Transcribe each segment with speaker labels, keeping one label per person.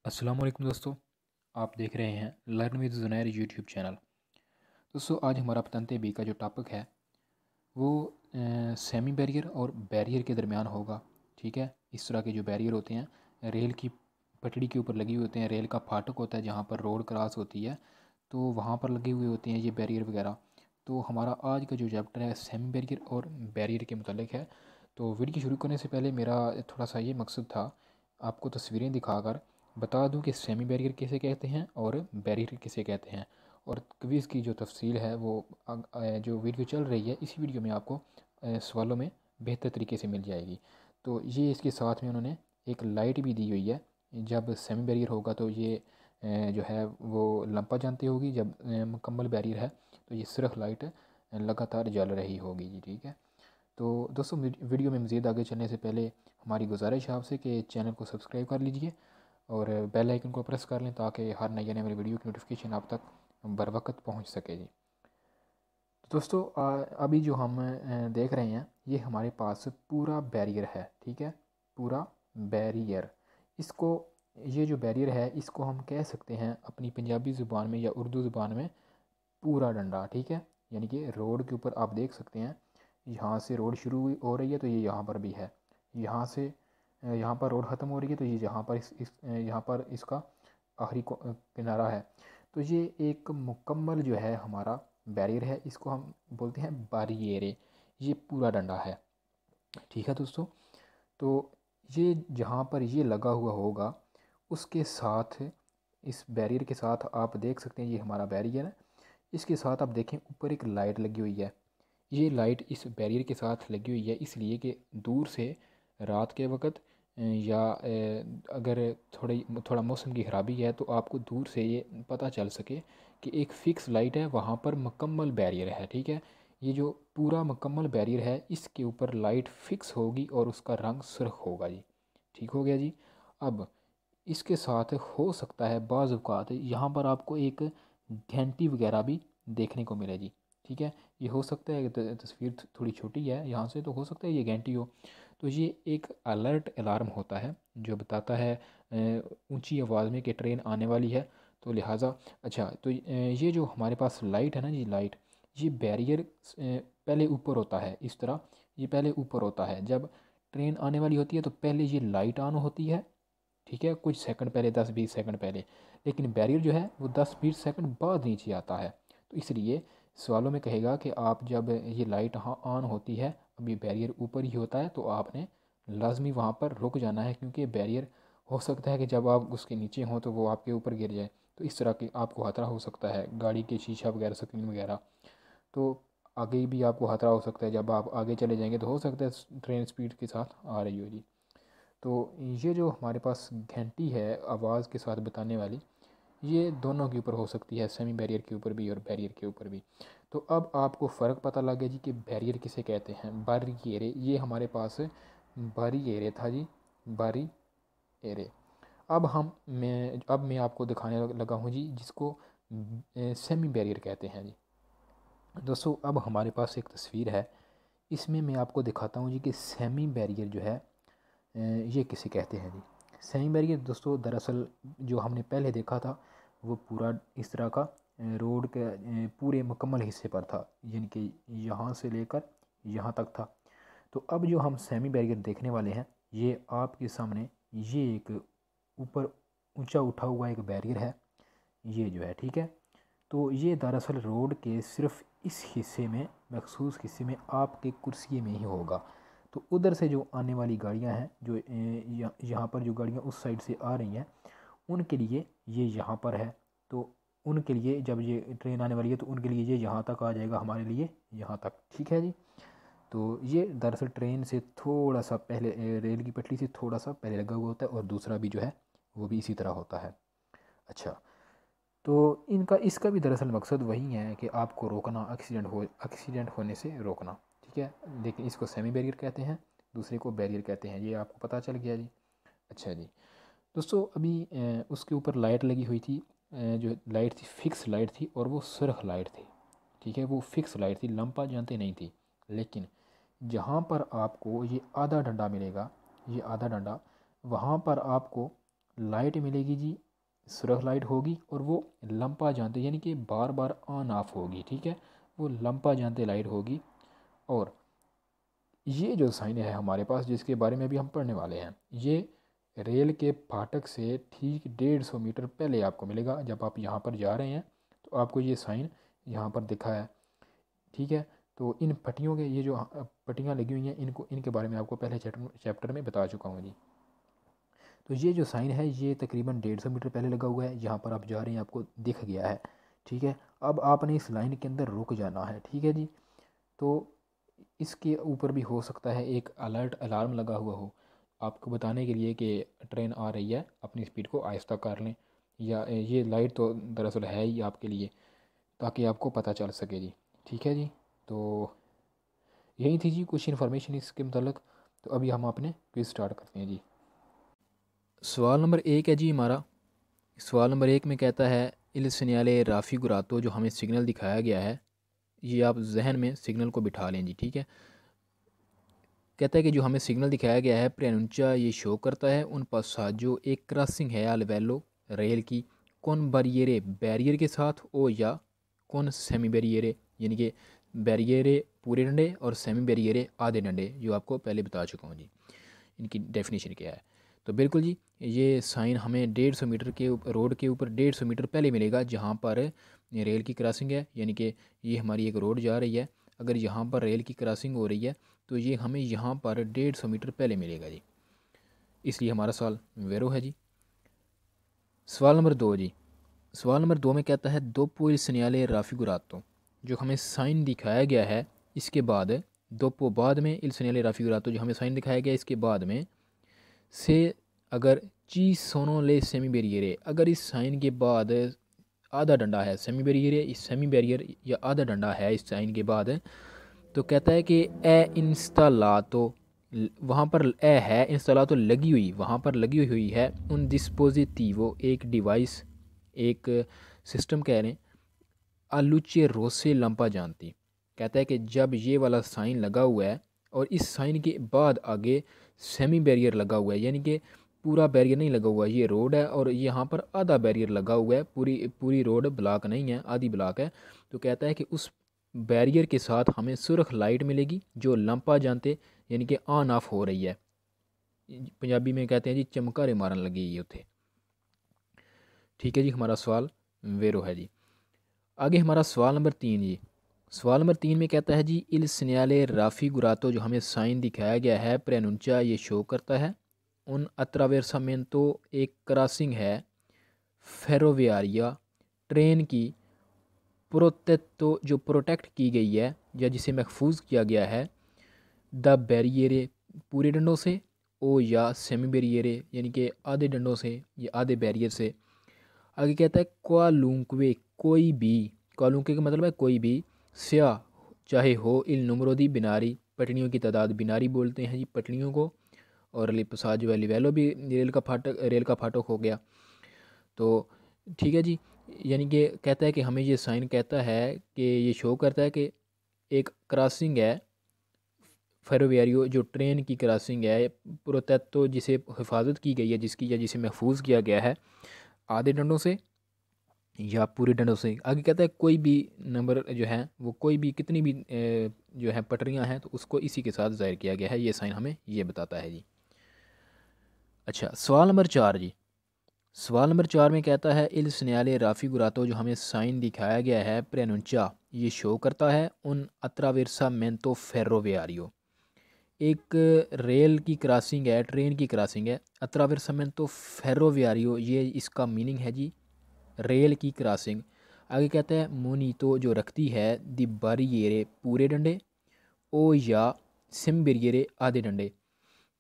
Speaker 1: अस्सलाम वालेकुम दोस्तों। आप देख रहे हैं learn with Zunair YouTube channel. दोस्तों आज हमारा पतंते बी का जो टॉपिक है वो सेमी बैरियर और बैरियर के दरमियान होगा। ठीक है, इस तरह के जो बैरियर होते हैं रेल की पटड़ी के ऊपर लगे हुए होते हैं, रेल का फाटक होता है जहाँ पर रोड क्रॉस होती है तो वहाँ पर लगे हुए होते हैं ये बैरियर वगैरह। तो हमारा आज का जो चैप्टर है सेमी बैरियर और बैरियर के मुतालिक है। तो वीडियो शुरू करने से पहले मेरा थोड़ा सा ये मकसद था आपको तस्वीरें दिखाकर बता दूं कि सेमी बैरियर किसे कहते हैं और बैरियर किसे कहते हैं, और क्विज़ की जो तफसील है वो जो वीडियो चल रही है इसी वीडियो में आपको सवालों में बेहतर तरीके से मिल जाएगी। तो ये इसके साथ में उन्होंने एक लाइट भी दी हुई है। जब सेमी बैरियर होगा तो ये जो है वो लंपा जानती होगी, जब मुकम्मल बैरियर है तो ये सिर्फ लाइट लगातार जल रही होगी जी। ठीक है, तो दोस्तों वीडियो में मज़ीद आगे चलने से पहले हमारी गुजारिश है आपसे कि चैनल को सब्सक्राइब कर लीजिए और बेल आइकन को प्रेस कर लें ताकि हर नई आने वाली वीडियो की नोटिफिकेशन आप तक बर वक्त पहुँच सके जी। तो दोस्तों अभी जो हम देख रहे हैं ये हमारे पास पूरा बैरियर है। ठीक है, पूरा बैरियर, इसको ये जो बैरियर है इसको हम कह सकते हैं अपनी पंजाबी ज़ुबान में या उर्दू ज़ुबान में पूरा डंडा। ठीक है, यानी कि रोड के ऊपर आप देख सकते हैं यहाँ से रोड शुरू हो रही है तो ये यहाँ पर भी है, यहाँ से यहाँ पर रोड ख़त्म हो रही है तो ये यहाँ पर यहाँ पर इसका आखिरी किनारा है। तो ये एक मुकम्मल जो है हमारा बैरियर है, इसको हम बोलते हैं बारियरे। ये पूरा डंडा है। ठीक है दोस्तों, तो ये जहाँ पर ये लगा हुआ होगा उसके साथ, इस बैरियर के साथ आप देख सकते हैं ये हमारा बैरियर है। इसके साथ आप देखें ऊपर एक लाइट लगी हुई है। ये लाइट इस बैरियर के साथ लगी हुई है इसलिए कि दूर से रात के वक्त या अगर थोड़ा मौसम की ख़राबी है तो आपको दूर से ये पता चल सके कि एक फ़िक्स लाइट है वहाँ पर मुकम्मल बैरियर है। ठीक है, ये जो पूरा मुकम्मल बैरियर है इसके ऊपर लाइट फ़िक्स होगी और उसका रंग सुर्ख होगा जी। ठीक हो गया जी। अब इसके साथ हो सकता है बाज़ औक़ात यहाँ पर आपको एक घंटी वगैरह भी देखने को मिले जी। ठीक है, ये हो सकता है कि तस्वीर थोड़ी छोटी है यहाँ से तो हो सकता है ये घंटी हो। तो ये एक अलर्ट अलार्म होता है जो बताता है ऊंची आवाज़ में कि ट्रेन आने वाली है। तो लिहाजा अच्छा, तो ये जो हमारे पास लाइट है ना जी, लाइट ये बैरियर पहले ऊपर होता है इस तरह, ये पहले ऊपर होता है। जब ट्रेन आने वाली होती है तो पहले ये लाइट ऑन होती है। ठीक है, कुछ सेकंड पहले, 10-20 सेकंड पहले। लेकिन बैरियर जो है वो 10-20 सेकंड बाद नीचे आता है। तो इसलिए सवालों में कहेगा कि आप जब ये लाइट हाँ ऑन होती है, अभी बैरियर ऊपर ही होता है तो आपने लाजमी वहाँ पर रुक जाना है, क्योंकि बैरियर हो सकता है कि जब आप उसके नीचे हों तो वो आपके ऊपर गिर जाए। तो इस तरह की आपको खतरा हो सकता है, गाड़ी के शीशा वगैरह, स्क्रीन वगैरह। तो आगे भी आपको खतरा हो सकता है, जब आप आगे चले जाएंगे तो हो सकता है ट्रेन स्पीड के साथ आ रही हो जी। तो ये जो हमारे पास घंटी है आवाज़ के साथ बताने वाली, ये दोनों के ऊपर हो सकती है, सेमी बैरियर के ऊपर भी और बैरियर के ऊपर भी। तो अब आपको फ़र्क पता लग गया जी कि बैरियर किसे कहते हैं। बारी ये हमारे पास बारी एरे था जी, बारी एरे। अब मैं आपको दिखाने लगा हूँ जी जिसको सेमी बैरियर कहते हैं जी। दोस्तों अब हमारे पास एक तस्वीर है, इसमें मैं आपको दिखाता हूँ जी कि सेमी बैरियर जो है ये किसे कहते हैं जी। सेमी बैरियर दोस्तों दरअसल जो हमने पहले देखा था वो पूरा इस तरह का रोड के पूरे मुकम्मल हिस्से पर था, यानी कि यहाँ से लेकर यहाँ तक था। तो अब जो हम सेमी बैरियर देखने वाले हैं ये आपके सामने, ये एक ऊपर ऊंचा उठा हुआ एक बैरियर है ये जो है। ठीक है, तो ये दरअसल रोड के सिर्फ इस हिस्से में, मखसूस हिस्से में आपके कुर्सी में ही होगा। तो उधर से जो आने वाली गाड़ियां हैं, जो यहाँ पर जो गाड़ियां उस साइड से आ रही हैं उनके लिए ये यहाँ पर है। तो उनके लिए जब ये ट्रेन आने वाली है तो उनके लिए ये यहाँ तक आ जाएगा, हमारे लिए यहाँ तक। ठीक है जी, तो ये दरअसल ट्रेन से थोड़ा सा पहले, रेल की पटरी से थोड़ा सा पहले लगा हुआ होता है, और दूसरा भी जो है वो भी इसी तरह होता है। अच्छा, तो इनका इसका भी दरअसल मकसद वही है कि आपको रोकना, एक्सीडेंट होने से रोकना। ठीक है, लेकिन इसको सेमी बैरियर कहते हैं, दूसरे को बैरियर कहते हैं, ये आपको पता चल गया जी। अच्छा जी दोस्तों, अभी उसके ऊपर लाइट लगी हुई थी, जो लाइट थी फिक्स लाइट थी और वो सुर्ख लाइट थी। ठीक है, वो फिक्स लाइट थी, लंपा जानते नहीं थी। लेकिन जहाँ पर आपको ये आधा डंडा मिलेगा, ये आधा डंडा, वहाँ पर आपको लाइट मिलेगी जी, सुरख लाइट होगी और वो लंपा जानते यानी कि बार बार ऑन ऑफ होगी, ठीक है, वो लंपा जानते लाइट होगी। और ये जो साइन है हमारे पास जिसके बारे में भी हम पढ़ने वाले हैं, ये रेल के फाटक से ठीक 150 मीटर पहले आपको मिलेगा। जब आप यहाँ पर जा रहे हैं तो आपको ये साइन यहाँ पर दिखा है, ठीक है। तो इन पट्टियों के ये जो पट्टियाँ लगी हुई हैं इनके बारे में आपको पहले चैप्टर में बता चुका हूँ जी। तो ये जो साइन है ये तकरीबन 150 मीटर पहले लगा हुआ है, यहाँ पर आप जा रहे हैं आपको दिख गया है, ठीक है। अब आपने इस लाइन के अंदर रुक जाना है, ठीक है जी। तो इसके ऊपर भी हो सकता है एक अलर्ट अलार्म लगा हुआ हो आपको बताने के लिए कि ट्रेन आ रही है, अपनी स्पीड को आहिस्ता कर लें, या ये लाइट तो दरअसल है ही आपके लिए ताकि आपको पता चल सके जी, ठीक है जी। तो यही थी जी कुछ इन्फॉर्मेशन इसके मतलब। तो अभी हम अपने क्विज स्टार्ट करते हैं जी। सवाल नंबर 1 है जी हमारा। सवाल नंबर 1 में कहता है इल सिग्नले राफ़ी गुरातो, जो हमें सिग्नल दिखाया गया है, ये आप जहन में सिग्नल को बिठा लें जी, ठीक है। कहता है कि जो हमें सिग्नल दिखाया गया है प्रेनुंचा ये शो करता है उन passaggio एक क्रॉसिंग है अलवेलो रेल की, कौन बैरियरे बैरियर के साथ ओ या कौन सेमी बैरियरे, यानी कि बैरियरे पूरे डंडे और सेमी बैरियरे आधे डंडे, जो आपको पहले बता चुका हूँ जी। इनकी डेफिनेशन क्या है? तो बिल्कुल जी, ये साइन हमें 150 मीटर के रोड के ऊपर 150 मीटर पहले मिलेगा जहाँ पर रेल की क्रॉसिंग है, यानी कि ये हमारी एक रोड जा रही है, अगर यहाँ पर रेल की क्रॉसिंग हो रही है तो ये हमें यहाँ पर 150 मीटर पहले मिलेगा जी, इसलिए हमारा सवाल वेरो है जी। सवाल नंबर 2 जी। सवाल नंबर 2 में कहता है दोपो इल सनियाले राफिगुरातो, जो हमें साइन दिखाया गया है इसके बाद दोपो बाद में इल सनियाले राफिगुरातो, जो हमें साइन दिखाया गया है इसके बाद में से अगर ची सोनो ले सेमी बैरियरे, अगर इस साइन के बाद आधा डंडा है सेमी बैरियर, इस सेमी बैरियर या आधा डंडा है इस साइन के बाद, तो कहता है कि ए इंस्टॉला तो वहाँ पर ए है, इंस्टॉला तो लगी हुई, वहाँ पर लगी हुई है उन डिस्पोजिटिवो एक डिवाइस, एक सिस्टम कह रहे हैं, आलूचे रोसे लंपा जानती। कहता है कि जब ये वाला साइन लगा हुआ है और इस साइन के बाद आगे सेमी बैरियर लगा हुआ है, यानी कि पूरा बैरियर नहीं लगा हुआ, ये रोड है और यहाँ पर आधा बैरियर लगा हुआ है, पूरी पूरी रोड ब्लॉक नहीं है, आधी ब्लॉक है। तो कहता है कि उस बैरियर के साथ हमें सुर्ख लाइट मिलेगी जो लंपा जानते, यानी कि ऑन ऑफ हो रही है, पंजाबी में कहते हैं जी चमकारे मारन लगी ये उथे, ठीक है जी। हमारा सवाल वेरो है जी। आगे हमारा सवाल नंबर 3 जी। सवाल नंबर 3 में कहता है जी इल सिन्याले राफ़ी गुरातो, जो हमें साइन दिखाया गया है प्रेनुंचा ये शो करता है उन अत्रावेरसामेंतो एक क्रॉसिंग है फेरोवियारिया ट्रेन की प्रोटेक्टो, जो प्रोटेक्ट की गई है या जिसे महफूज किया गया है, द बैरियरे पूरे डंडों से, ओ या सेमी बैरियरे यानी कि आधे डंडों से या आधे बैरियर से। आगे कहता है क्वालुंकवे कोई भी, क्वालुंके का मतलब है कोई भी, स्या चाहे हो इल नुमरो दी बिनारी, पटड़ियों की तादाद बिनारी बोलते हैं जी पटड़ियों को, और लिपसाज वैली वैलो भी रेल का फाटक हो गया। तो ठीक है जी, यानी कि कहता है कि हमें ये साइन कहता है कि ये शो करता है कि एक क्रॉसिंग है फेरोवियारियो, जो ट्रेन की क्रॉसिंग है प्रोटेक्टो, जिसे हिफाजत की गई है जिसकी, या जिसे महफूज किया गया है आधे डंडों से या पूरे डंडों से। आगे कहता है कोई भी नंबर जो है वो कोई भी कितनी भी जो है पटरियां हैं तो उसको इसी के साथ ज़ाहिर किया गया है, ये साइन हमें ये बताता है जी। अच्छा सवाल नंबर 4 जी। सवाल नंबर 4 में कहता है इल स्न्याले राफ़ी गुरातो, जो हमें साइन दिखाया गया है प्रेनुंचा ये शो करता है उन अत्रावेरसा मेंतो फेरोवियारियो, एक रेल की क्रॉसिंग है, ट्रेन की क्रॉसिंग है, अत्रावेरसा मेंतो फेरोवियारियो ये इसका मीनिंग है जी रेल की क्रॉसिंग। आगे कहता है मोनीतो, जो रखती है दी बारियरे पूरे डंडे, ओ या सिम बिरियरे आधे डंडे।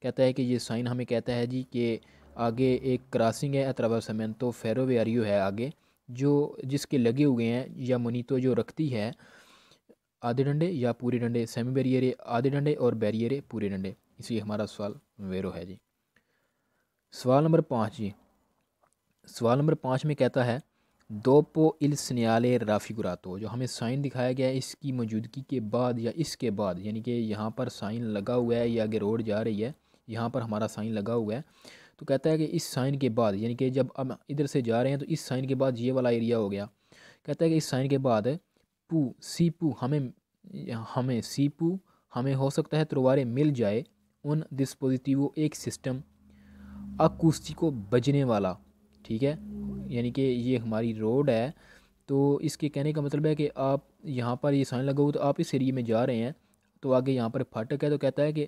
Speaker 1: कहता है कि ये साइन हमें कहता है जी कि आगे एक क्रॉसिंग है अत्रावेरसामेंतो फेरोवियारियो है आगे, जो जिसके लगे हुए हैं, या मोनीतो जो रखती है आधे डंडे या पूरे डंडे, सेमी बैरियरे आधे डंडे और बैरियरे पूरे डंडे, इसलिए हमारा सवाल वेरो है जी। सवाल नंबर 5 जी। सवाल नंबर 5 में कहता है दोपो इल स्न्याले राफिगुरातो, जो हमें साइन दिखाया गया है इसकी मौजूदगी के बाद या इसके बाद, यानी कि यहाँ पर साइन लगा हुआ है या आगे रोड जा रही है, यहाँ पर हमारा साइन लगा हुआ है, तो कहता है कि इस साइन के बाद, यानी कि जब अब इधर से जा रहे हैं तो इस साइन के बाद ये वाला एरिया हो गया। कहता है कि इस साइन के बाद पू सी पू हमें हमें सी पू हमें हो सकता है त्रोवारे मिल जाए उन डिस्पोजिटिवो एक सिस्टम अकूस्टिको बजने वाला। ठीक है, यानी कि ये हमारी रोड है। तो इसके कहने का मतलब है कि आप यहाँ पर ये साइन लगा हुआ तो आप इस एरिए में जा रहे हैं, तो आगे यहाँ पर फाटक है, तो कहता है कि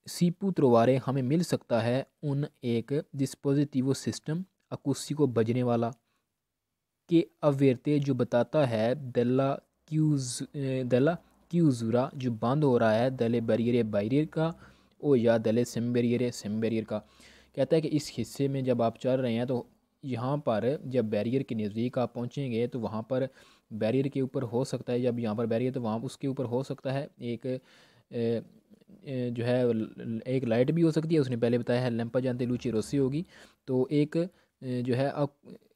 Speaker 1: सीपू त्रोवारे हमें मिल सकता है उन एक डिस्पोजिटिवो सिस्टम अकूस्टिको बजने वाला के अवेरते जो बताता है दला क्यूजुरा जो बंद हो रहा है दले बैरियर बैरियर का ओ या दले सेम बैरियर का। कहता है कि इस हिस्से में जब आप चल रहे हैं तो यहाँ पर जब बैरियर के नज़दीक आप पहुँचेंगे तो वहाँ पर बैरियर के ऊपर हो सकता है, जब यहाँ पर बैरियर तो वहाँ उसके ऊपर हो सकता है एक जो है एक लाइट भी हो सकती है, उसने पहले बताया है लैंपा जानते लूची रोसी होगी, तो एक जो है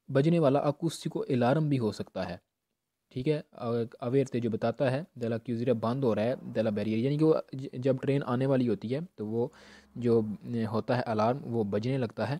Speaker 1: बजने वाला अकूस्टिको अलार्म भी हो सकता है। ठीक है, अवेयर थे जो बताता है दला क्यूजरा बंद हो रहा है दला बैरियर, यानी कि वो जब ट्रेन आने वाली होती है तो वो जो होता है अलार्म वो बजने लगता है,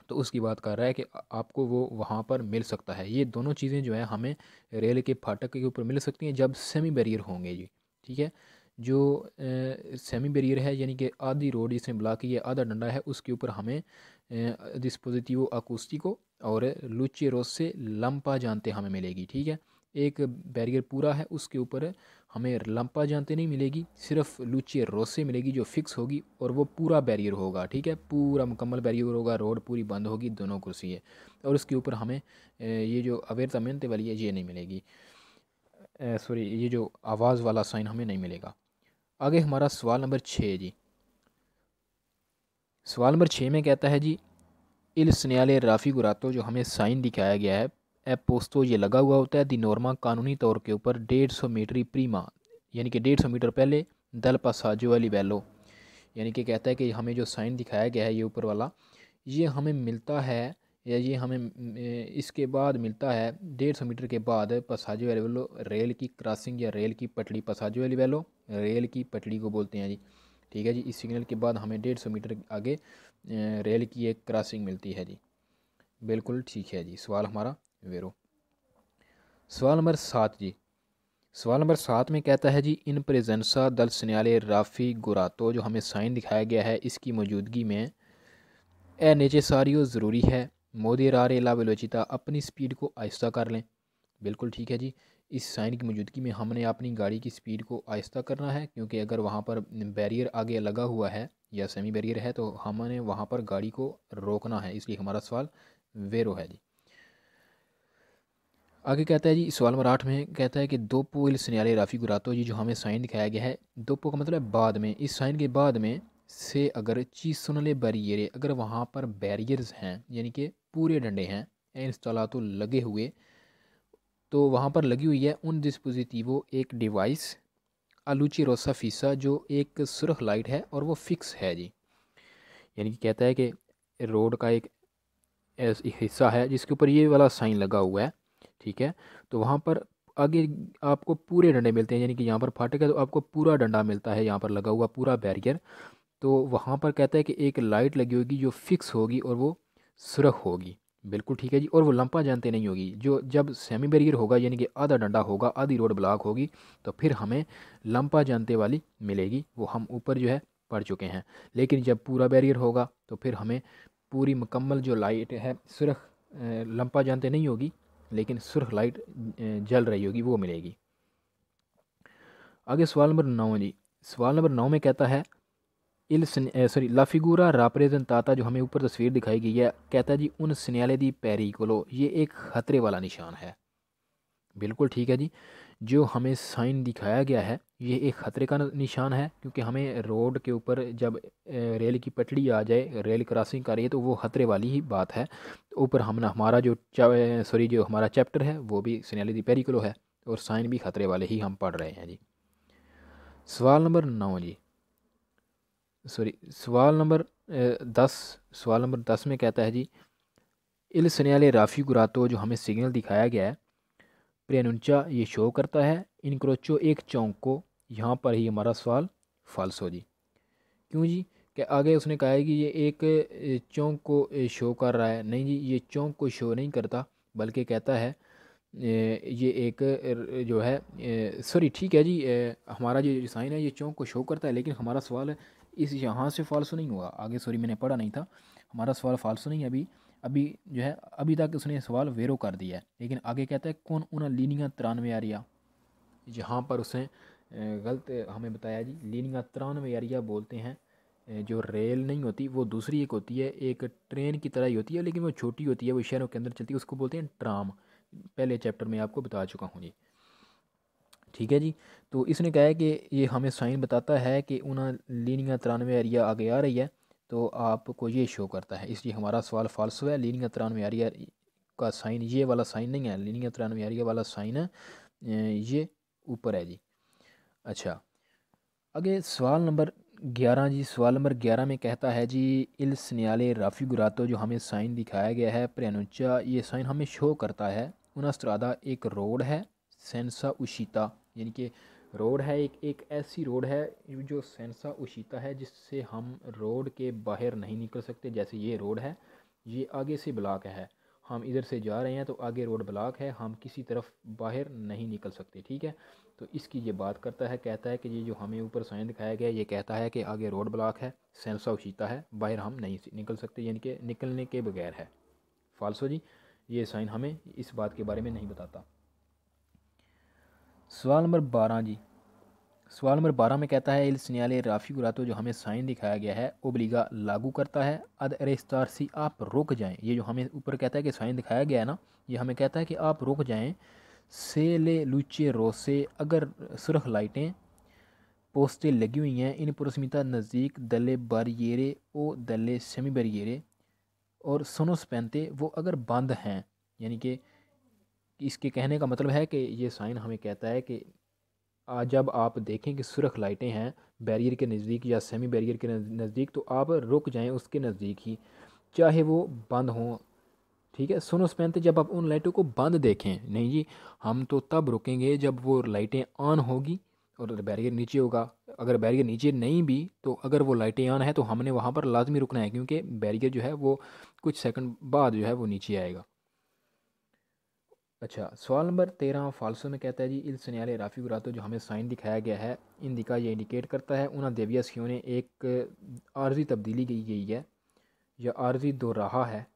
Speaker 1: तो उसकी बात कर रहा है कि आपको वो वहाँ पर मिल सकता है। ये दोनों चीज़ें जो है हमें रेल के फाटक के ऊपर मिल सकती हैं जब सेमी बैरियर होंगे जी। ठीक है, जो सेमी बैरियर है यानी कि आधी रोड जिसने ब्लॉक की है, आधा डंडा है, उसके ऊपर हमें डिस्पोजिटिवो अकूस्टिको और लुचे रोसे लंपा जानते हमें मिलेगी। ठीक है, एक बैरियर पूरा है उसके ऊपर हमें लंपा जानते नहीं मिलेगी, सिर्फ लुचे रोसे मिलेगी जो फिक्स होगी और वो पूरा बैरियर होगा। ठीक है, पूरा मुकम्मल बैरियर होगा, रोड पूरी बंद होगी, दोनों कुर्सी है, और उसके ऊपर हमें ये जो अवेरता मेहनते वाली है ये नहीं मिलेगी, सॉरी ये जो आवाज़ वाला साइन हमें नहीं मिलेगा। आगे हमारा सवाल नंबर 6 जी। सवाल नंबर 6 में कहता है जी इल सन्याले राफ़ी गुरातो जो हमें साइन दिखाया गया है ए पोस्तो ये लगा हुआ होता है दी नॉर्मा कानूनी तौर के ऊपर 150 मीटरी प्रीमा, यानी कि 150 मीटर पहले दल पासाजो वाली बैलो। यानी कि कहता है कि हमें जो साइन दिखाया गया है ये ऊपर वाला, ये हमें मिलता है या ये हमें इसके बाद मिलता है 150 मीटर के बाद पसाजो वाली बैलो रेल की क्रॉसिंग या रेल की पटड़ी, पसाजो वाली बैलो रेल की पटड़ी को बोलते हैं जी। ठीक है जी, इस सिग्नल के बाद हमें 150 मीटर आगे रेल की एक क्रॉसिंग मिलती है जी। बिल्कुल ठीक है जी, सवाल हमारा वेरो। सवाल नंबर 7 जी। सवाल नंबर 7 में कहता है जी इन प्रेजेंसा दल सन्याले राफ़ी गुरातो जो हमें साइन दिखाया गया है इसकी मौजूदगी में ए नेचेसारियो ज़रूरी है मोदी रारे ला वेलोचिता अपनी स्पीड को आहिस्ता कर लें। बिल्कुल ठीक है जी, इस साइन की मौजूदगी में हमने अपनी गाड़ी की स्पीड को आहिस्ता करना है, क्योंकि अगर वहाँ पर बैरियर आगे लगा हुआ है या सेमी बैरियर है तो हमने वहाँ पर गाड़ी को रोकना है, इसलिए हमारा सवाल वेरो है जी। आगे कहता है जी सवाल नंबर 8 में कहता है कि दोपो इल सन्याले राफ़ी गुरातो जी जो हमें साइन दिखाया गया है, दोपो का मतलब बाद में, इस साइन के बाद में से अगर चीज सुनले बैरियरे अगर वहाँ पर बैरियर्स हैं यानी कि पूरे डंडे हैं इंस्टॉलातो लगे हुए, तो वहाँ पर लगी हुई है उन डिस्पोजिटिवो एक डिवाइस अलूची रोसा फीसा जो एक सुरख लाइट है और वो फिक्स है जी। यानी कि कहता है कि रोड का एक हिस्सा है जिसके ऊपर ये वाला साइन लगा हुआ है। ठीक है, तो वहाँ पर आगे आपको पूरे डंडे मिलते हैं, यानी कि यहाँ पर फाटक है तो आपको पूरा डंडा मिलता है यहाँ पर लगा हुआ पूरा बैरियर। तो वहाँ पर कहता है कि एक लाइट लगी होगी जो फिक्स होगी और वो सुरख होगी। बिल्कुल ठीक है जी, और वो लंपा जानते नहीं होगी, जो जब सेमी बैरियर होगा यानी कि आधा डंडा होगा आधी रोड ब्लॉक होगी तो फिर हमें लंपा जानते वाली मिलेगी, वो हम ऊपर जो है पढ़ चुके हैं। लेकिन जब पूरा बैरियर होगा तो फिर हमें पूरी मुकम्मल जो लाइट है सुरख लंपा जानते नहीं होगी लेकिन सुरख लाइट जल रही होगी वो मिलेगी। आगे सवाल नंबर 9 जी। सवाल नंबर 9 में कहता है ला फिगूरा राप्रेजेंताता जो हमें ऊपर तस्वीर दिखाई गई है, कहता है जी उन सिन्याले दी पेरिकोलो ये एक खतरे वाला निशान है। बिल्कुल ठीक है जी, जो हमें साइन दिखाया गया है ये एक ख़तरे का निशान है, क्योंकि हमें रोड के ऊपर जब रेल की पटड़ी आ जाए रेल क्रॉसिंग कर रही है तो वो ख़तरे वाली ही बात है। तो ऊपर हमने हमारा जो जो हमारा चैप्टर है वो भी सिन्याले दी पेरिकोलो है और साइन भी ख़तरे वाले ही हम पढ़ रहे हैं जी। सवाल नंबर 9 जी, सवाल नंबर 10। सवाल नंबर 10 में कहता है जी इल सन्याले राफ़ी गुरातो जो हमें सिग्नल दिखाया गया है प्रेनुंचा ये शो करता है इनक्रोचो एक चौंक को। यहाँ पर ही हमारा सवाल फाल्सो जी। क्यों जी, कि आगे उसने कहा है कि ये एक चौक को शो कर रहा है। नहीं जी, ये चौक को शो नहीं करता, बल्कि कहता है ये एक जो है सॉरी ठीक है जी, हमारा जो साइन है ये चौक को शो करता है, लेकिन हमारा सवाल इस यहाँ से फाल्सो नहीं हुआ आगे, सॉरी मैंने पढ़ा नहीं था, हमारा सवाल फाल्सो नहीं है अभी। अभी जो है अभी तक उसने सवाल वेरो कर दिया है, लेकिन आगे कहता है कौन उन लीनिया 93 एरिया, यहाँ पर उसने गलत हमें बताया जी। लीनिया 93 एरिया बोलते हैं जो रेल नहीं होती, वो दूसरी एक होती है, एक ट्रेन की तरह ही होती है, लेकिन वो छोटी होती है, वो शहरों के अंदर चलती है, उसको बोलते हैं ट्राम। पहले चैप्टर में आपको बता चुका हूँ जी। ठीक है जी। तो इसने कहा है कि ये हमें साइन बताता है कि उन लीनिया 93 एरिया आगे आ रही है, तो आपको ये शो करता है, इसलिए हमारा सवाल फाल्सो है। लीनिया 93 एरिया का साइन ये वाला साइन नहीं है, लीनिया 93 एरिया वाला साइन है ये ऊपर है जी। अच्छा, आगे सवाल नंबर 11 जी। सवाल नंबर 11 में कहता है जी इल सन्याले राफिगुरातो, जो हमें साइन दिखाया गया है प्रेनुचा, ये साइन हमें शो करता है उना स्ट्रादा एक रोड है सेंसा उशिता, यानी कि रोड है एक ऐसी रोड है जो सेंसा उशिता है, जिससे हम रोड के बाहर नहीं निकल सकते। जैसे ये रोड है, ये आगे से ब्लॉक है, हम इधर से जा रहे हैं तो आगे रोड ब्लॉक है, हम किसी तरफ बाहर नहीं निकल सकते। ठीक है, तो इसकी ये बात करता है, कहता है कि ये जो हमें ऊपर साइन दिखाया गया है ये कहता है कि आगे रोड ब्लॉक है, सेंसा उशीता है, बाहर हम नहीं निकल सकते, यानी कि निकलने के बगैर है। फाल्सो जी, ये साइन हमें इस बात के बारे में नहीं बताता। सवाल नंबर 12 जी। सवाल नंबर 12 में कहता है इल सिन्याले राफी गुरातो, जो हमें साइन दिखाया गया है ओब्लिगा लागू करता है अद रेस्तार सी, आप रुक जाएं। ये जो हमें ऊपर कहता है कि साइन दिखाया गया है ना, ये हमें कहता है कि आप रुक जाएं। से ले लूचे रोसे, अगर सुरख लाइटें पोस्टें लगी हुई हैं इन पुरस्मिता नज़दीक दले बारियरे ओ दले सेमी बारियरे, और सुनो स्पेंते, वो अगर बंद हैं, यानी कि इसके कहने का मतलब है कि ये साइन हमें कहता है कि जब आप देखें कि सुरख लाइटें हैं बैरियर के नज़दीक या सेमी बैरियर के नज़दीक, तो आप रुक जाएं उसके नज़दीक ही, चाहे वो बंद हों। ठीक है, सुनो स्पेंते, जब आप उन लाइटों को बंद देखें, नहीं जी, हम तो तब रुकेंगे जब वो लाइटें ऑन होगी और बैरियर नीचे होगा। अगर बैरियर नीचे नहीं भी, तो अगर वो लाइटें ऑन है तो हमने वहाँ पर लाजमी रुकना है, क्योंकि बैरियर जो है वो कुछ सेकंड बाद जो है वो नीचे आएगा। अच्छा, सवाल नंबर 13 फाल्सो में कहता है जी इल सन्याले राफी गुरातो, जो हमें साइन दिखाया गया है इंदिका, ये इंडिकेट करता है उना देविया सियों ने एक आर्जी तब्दीली की गई है या आर्जी दोराहा है।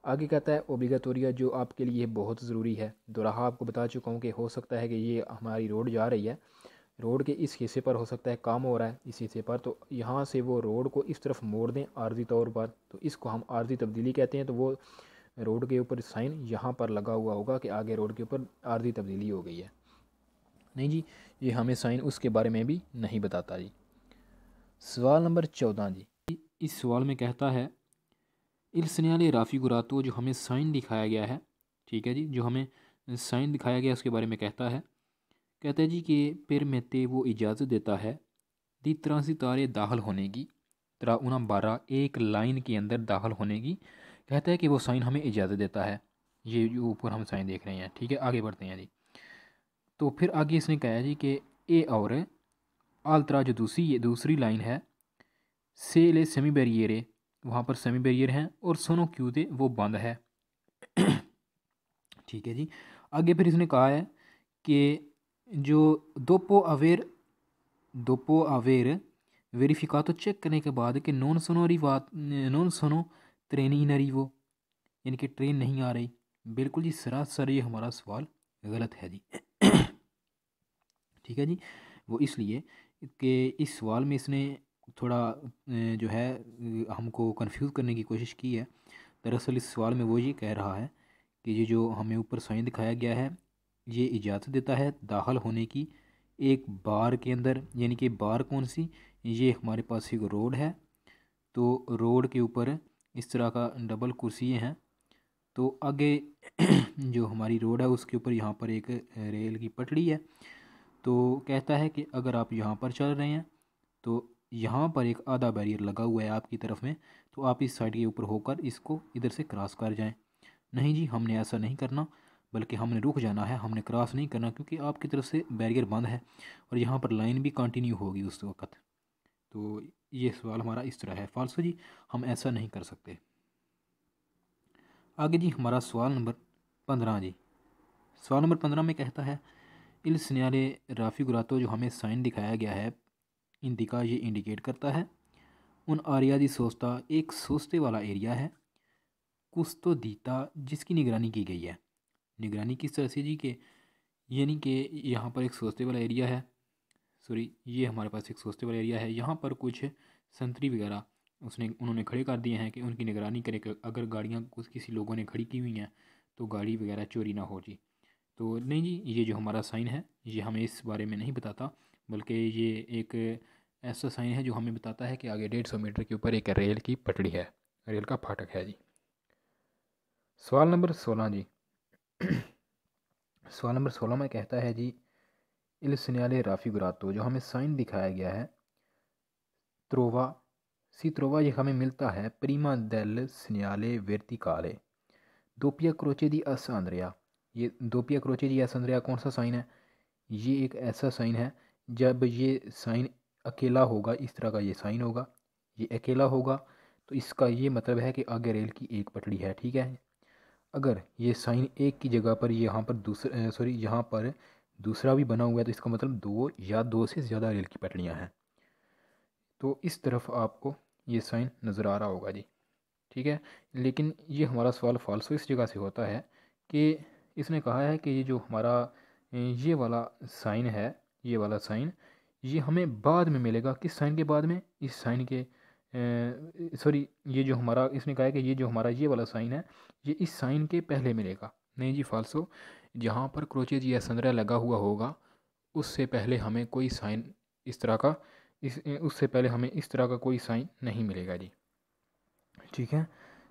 Speaker 1: आगे कहता है ओब्लिगाटोरिया, जो आपके लिए बहुत ज़रूरी है। दोराहा आपको बता चुका हूँ कि हो सकता है कि ये हमारी रोड जा रही है, रोड के इस हिस्से पर हो सकता है काम हो रहा है इस हिस्से पर, तो यहाँ से वो रोड को इस तरफ मोड़ दें आर्जी तौर पर, तो इसको हम आर्जी तब्दीली कहते हैं। तो वो रोड के ऊपर साइन यहाँ पर लगा हुआ होगा कि आगे रोड के ऊपर आर्जी तब्दीली हो गई है। नहीं जी, ये हमें साइन उसके बारे में भी नहीं बताता जी। सवाल नंबर 14 जी। इस सवाल में कहता है इल सन्याले राफ़ी गुरातो, जो हमें साइन दिखाया गया है, ठीक है जी, जो हमें साइन दिखाया गया है उसके बारे में कहता है जी कि फिर मेते वो इजाज़त देता है दी तरह सितारे दाखिल होने की, तरह उना 12 एक लाइन के अंदर दाखिल होने की, कहता है कि वो साइन हमें इजाज़त देता है। ये जो ऊपर हम साइन देख रहे हैं, ठीक है, आगे बढ़ते हैं जी। तो फिर आगे इसने कहा है जी कि ए और आल तरह जो दूसरी लाइन है से ले सेमी बैरियरे, वहाँ पर सेमी बैरियर हैं, और सोनो क्यू दे वो बंद है। ठीक है जी। आगे फिर इसने कहा है कि जो दोपो अवेर वेरिफिकातो चेक करने के बाद कि नॉन सोनो ट्रेन नरी वो, यानी कि ट्रेन नहीं आ रही। बिल्कुल जी, सरासर ये हमारा सवाल गलत है जी। ठीक है जी, वो इसलिए कि इस सवाल में इसने थोड़ा जो है हमको कंफ्यूज करने की कोशिश की है। दरअसल इस सवाल में वो ये कह रहा है कि ये जो हमें ऊपर साइन दिखाया गया है ये इजाज़त देता है दाखिल होने की एक बार के अंदर, यानी कि बार कौन सी, ये हमारे पास एक रोड है, तो रोड के ऊपर इस तरह का डबल कुर्सियाँ हैं, तो आगे जो हमारी रोड है उसके ऊपर यहाँ पर एक रेल की पटड़ी है। तो कहता है कि अगर आप यहाँ पर चल रहे हैं तो यहाँ पर एक आधा बैरियर लगा हुआ है आपकी तरफ में, तो आप इस साइड के ऊपर होकर इसको इधर से क्रॉस कर जाएं। नहीं जी, हमने ऐसा नहीं करना, बल्कि हमने रुक जाना है, हमने क्रॉस नहीं करना, क्योंकि आपकी तरफ से बैरियर बंद है और यहाँ पर लाइन भी कंटिन्यू होगी उस वक्त। तो ये सवाल हमारा इस तरह है। फाल्सो जी, हम ऐसा नहीं कर सकते। आगे जी हमारा सवाल नंबर 15 जी। सवाल नंबर 15 में कहता है इल सिग्नाले राफिगुरातो, जो हमें साइन दिखाया गया है इंडिका, ये इंडिकेट करता है उन आरिया दी सोस्ता, एक सोस्ते वाला एरिया है, कुस्तो दीता, जिसकी निगरानी की गई है। निगरानी किस तरह से जी के, यानी कि यहाँ पर एक सोस्ते वाला एरिया है, सॉरी ये हमारे पास एक सोस्ते वाला एरिया है, यहाँ पर कुछ संतरी वगैरह उन्होंने खड़े कर दिए हैं कि उनकी निगरानी करे कि अगर गाड़ियाँ कुछ किसी लोगों ने खड़ी की हुई हैं तो गाड़ी वगैरह चोरी ना हो जी। तो नहीं जी, ये जो हमारा साइन है ये हमें इस बारे में नहीं बताता, बल्कि ये एक ऐसा साइन है जो हमें बताता है कि आगे 150 मीटर के ऊपर एक रेल की पटड़ी है, रेल का फाटक है जी। सवाल नंबर 16 जी। सवाल नंबर 16 में कहता है जी इल सिग्नाले राफिगुरातो, जो हमें साइन दिखाया गया है त्रोवा सी त्रोवा, ये हमें मिलता है प्रीमा डेल सिग्नाले वर्टिकाले दोपिया क्रोचे दी एस आंद्रिया। ये दोपिया क्रोचे दी एस आंद्रिया कौन सा साइन है? ये एक ऐसा साइन है जब ये साइन अकेला होगा, इस तरह का ये साइन होगा, ये अकेला होगा तो इसका ये मतलब है कि आगे रेल की एक पटड़ी है, ठीक है। अगर ये साइन एक की जगह पर यहाँ पर दूसरा यहाँ पर दूसरा भी बना हुआ है तो इसका मतलब दो या दो से ज़्यादा रेल की पटड़ियाँ हैं। तो इस तरफ आपको ये साइन नज़र आ रहा होगा जी, ठीक है। लेकिन ये हमारा सवाल फाल्सो इस जगह से होता है कि इसने कहा है कि ये जो हमारा ये वाला साइन है, ये वाला साइन ये हमें बाद में मिलेगा। किस साइन के बाद में? इस साइन के सॉरी ये जो हमारा इसने कहा है कि ये जो हमारा ये वाला साइन है ये इस साइन के पहले मिलेगा। नहीं जी फाल्सो, जहाँ पर क्रोचेज या संद्रह लगा हुआ होगा उससे पहले हमें कोई साइन इस तरह का उससे पहले हमें इस तरह का कोई साइन नहीं मिलेगा जी, ठीक है।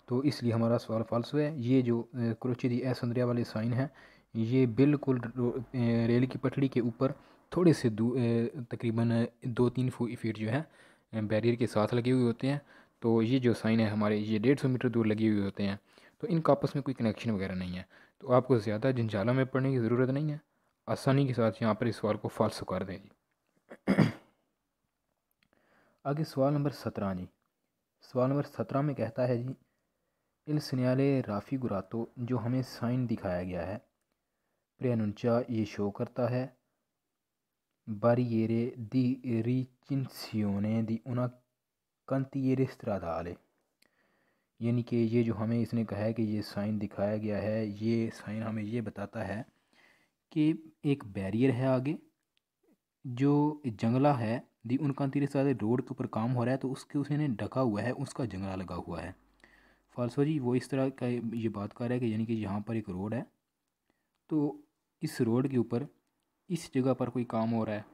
Speaker 1: तो इसलिए हमारा सवाल फाल्सो है। ये जो क्रोचे दी असंद्रिया वाले साइन है ये बिल्कुल रेल की पटड़ी के ऊपर थोड़े से तकरीबन 2-3 फीट जो है बैरियर के साथ लगे हुए होते हैं। तो ये जो साइन है हमारे ये 150 मीटर दूर लगे हुए होते हैं, तो इनका आपस में कोई कनेक्शन वगैरह नहीं है। तो आपको ज़्यादा झंझाला में पढ़ने की ज़रूरत नहीं है, आसानी के साथ यहाँ पर इस सवाल को फाल्सो कर दें जी। आगे सवाल नंबर 17 जी। सवाल नंबर 17 में कहता है जी इल सिग्नाले राफिगुरातो, जो हमें साइन दिखाया गया है प्रेनुंचा, ये शो करता है बारियेरे दी रिचिंसियोने दी उना कंतियेरे स्ट्रादाले। यानी कि ये जो हमें इसने कहा है कि ये साइन दिखाया गया है, ये साइन हमें ये बताता है कि एक बैरियर है आगे, जो जंगला है दी उनका तीर सारे रोड के ऊपर काम हो रहा है तो उसके उसने ढका हुआ है, उसका जंगला लगा हुआ है। फाल्सो जी, वो इस तरह का ये बात कर रहा है कि यानी कि यहाँ पर एक रोड है तो इस रोड के ऊपर इस जगह पर कोई काम हो रहा है।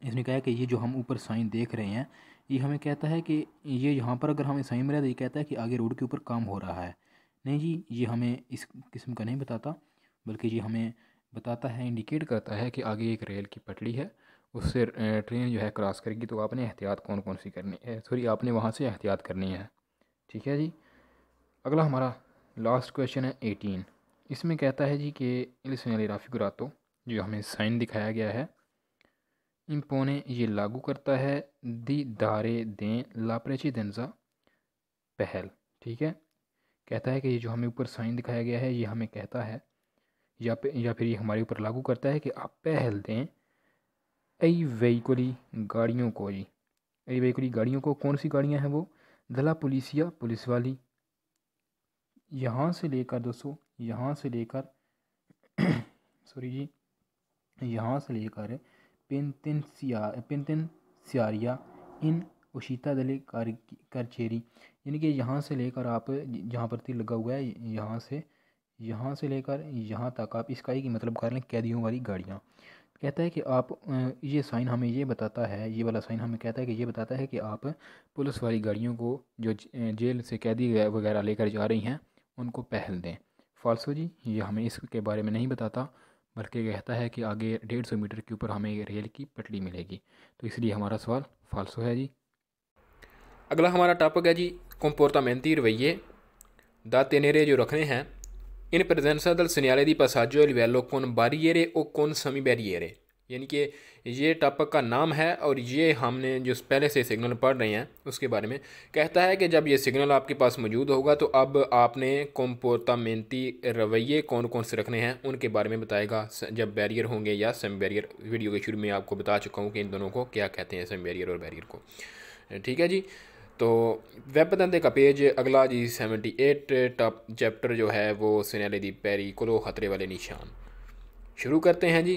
Speaker 1: इसने कहा है कि ये जो हम ऊपर साइन देख रहे हैं ये हमें कहता है कि ये यहाँ पर अगर हमें साइन मिला तो ये कहता है कि आगे रोड के ऊपर काम हो रहा है। नहीं जी, ये हमें इस किस्म का नहीं बताता, बल्कि ये हमें बताता है, इंडिकेट करता है कि आगे एक रेल की पटड़ी है, उससे ट्रेन जो है क्रॉस करेगी तो आपने एहतियात कौन कौन सी करनी है, सॉरी आपने वहाँ से एहतियात करनी है, ठीक है जी। अगला हमारा लास्ट क्वेश्चन है 18। इसमें कहता है जी कि इल सिग्नाले राफिगुरातो, जो हमें साइन दिखाया गया है इम्पोने, ये लागू करता है दी दारे दें ला प्रेसिडेंजा पहल, ठीक है। कहता है कि ये जो हमें ऊपर साइन दिखाया गया है ये हमें कहता है या फिर ये हमारे ऊपर लागू करता है कि आप पहल दें आई वेहिकुली गाड़ियों को जी। आई वेहिकुली गाड़ियों को, कौन सी गाड़ियाँ हैं वो? दला पुलिसिया, पुलिस वाली, यहाँ से लेकर दोस्तों, यहाँ से लेकर सॉरी जी, यहाँ से लेकर पेंतेंसियारिया इन उशिता दले करचेरी, यानी कि यहाँ से लेकर आप जहाँ पर तीर लगा हुआ है यहाँ से लेकर यहाँ तक आप इसका ही मतलब कर लें कैदियों वाली गाड़ियाँ। कहता है कि आप ये साइन हमें ये बताता है, ये वाला साइन हमें कहता है कि ये बताता है कि आप पुलिस वाली गाड़ियों को जो जेल से कैदी वगैरह लेकर जा रही हैं उनको पहल दें। फाल्सो जी, ये हमें इसके बारे में नहीं बताता, बल्कि कहता है कि आगे 150 मीटर के ऊपर हमें रेल की पटड़ी मिलेगी, तो इसलिए हमारा सवाल फाल्सो है जी।
Speaker 2: अगला हमारा टॉपिक है जी comportamenti रवैये दा तेनेरे जो रखने हैं इन presenza del segnale di passaggio a livello con barriere o con semi barriere, यानी कि ये टॉपिक का नाम है और ये हमने जो पहले से सिग्नल पढ़ रहे हैं उसके बारे में कहता है कि जब ये सिग्नल आपके पास मौजूद होगा तो अब आपने कॉम्पोर्टामेंटी रवैये कौन कौन से रखने हैं उनके बारे में बताएगा, जब बैरियर होंगे या सेमी बैरियर। वीडियो के शुरू में आपको बता चुका हूँ कि इन दोनों को क्या कहते हैं, सेमी बैरियर और बैरियर को। ठीक है जी। तो वेब तंते का पेज अगला जी 78 टॉप चैप्टर जो है वो सिनेले दी पेरिकोलो खतरे वाले निशान। शुरू करते हैं जी।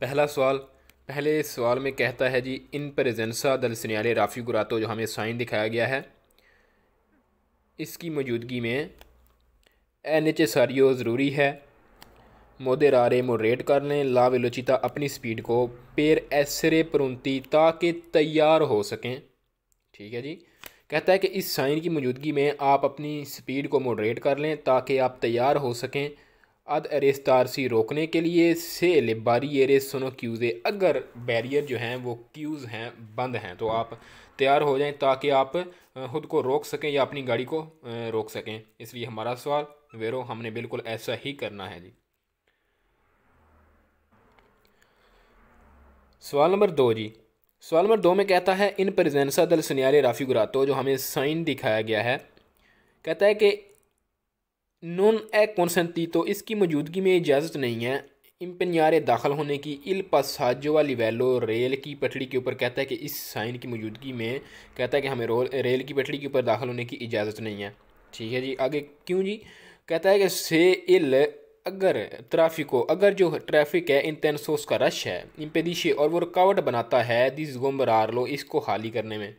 Speaker 2: पहला सवाल, पहले सवाल में कहता है जी इन प्रेजेंसा दल सिनेले राफिगुरातो, जो हमें साइन दिखाया गया है, इसकी मौजूदगी में ए नेसेसारियो ज़रूरी है, मोदेरारे मोडरेट कर लें, ला वेलोचिता अपनी स्पीड को, पेर एसरे प्रुंती ताकि तैयार हो सकें। ठीक है जी। कहता है कि इस साइन की मौजूदगी में आप अपनी स्पीड को मॉडरेट कर लें ताकि आप तैयार हो सकें। अद अरेस्तारसी रोकने के लिए, से ले बारियरे सुनो क्यूज़े, अगर बैरियर जो हैं वो क्यूज़ हैं, बंद हैं, तो आप तैयार हो जाएं ताकि आप ख़ुद को रोक सकें या अपनी गाड़ी को रोक सकें। इसलिए हमारा सवाल वेरो हमने बिल्कुल ऐसा ही करना है जी। सवाल नंबर 2 जी। सवाल नंबर 2 में कहता है इन प्रेजेंसा दल सनियारे राफिगुरातो, जो हमें साइन दिखाया गया है, कहता है कि नॉन ए कॉन्सेंटी, तो इसकी मौजूदगी में इजाज़त नहीं है इम्पनियारे दाखिल होने की, इल पासाजो वाली वैलो रेल की पटड़ी के ऊपर। कहता है कि इस साइन की मौजूदगी में कहता है कि हमें रेल की पटड़ी के ऊपर दाखिल होने की इजाज़त नहीं है। ठीक है जी। आगे क्यों जी। कहता है कि से इल, अगर ट्रैफिको, अगर जो ट्रैफिक है इंटेंसोस का रश है, इम्पेदिशे, और वो रुकावट बनाता है दिस गोमरार लो, इसको खाली करने में।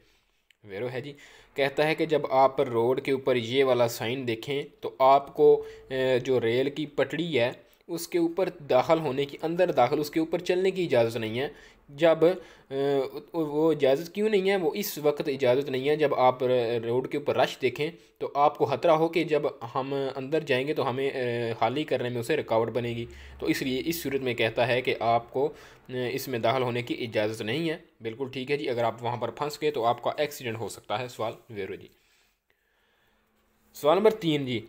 Speaker 2: वेरो है जी। कहता है कि जब आप रोड के ऊपर ये वाला साइन देखें तो आपको जो रेल की पटड़ी है उसके ऊपर दाखिल होने की, अंदर दाखिल उसके ऊपर चलने की इजाज़त नहीं है। जब वो इजाज़त क्यों नहीं है, वो इस वक्त इजाज़त नहीं है जब आप रोड के ऊपर रश देखें तो आपको ख़तरा हो कि जब हम अंदर जाएंगे तो हमें खाली करने में उसे रुकावट बनेगी। तो इसलिए इस सूरत में कहता है कि आपको इसमें दाखिल होने की इजाज़त नहीं है। बिल्कुल ठीक है जी। अगर आप वहाँ पर फंस गए तो आपका एक्सीडेंट हो सकता है। सवाल वेरो जी। सवाल नंबर 3 जी।